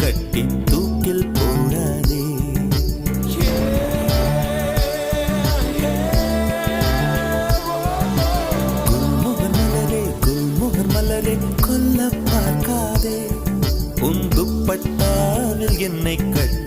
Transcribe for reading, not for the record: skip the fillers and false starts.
கட்டி தூக்கில் போடாதே. குல்முகர் மலரே குல்முகர் மலரே கொல்ல பார்க்காதே. உன் துப்பட்டாவில் என்னை கட்டி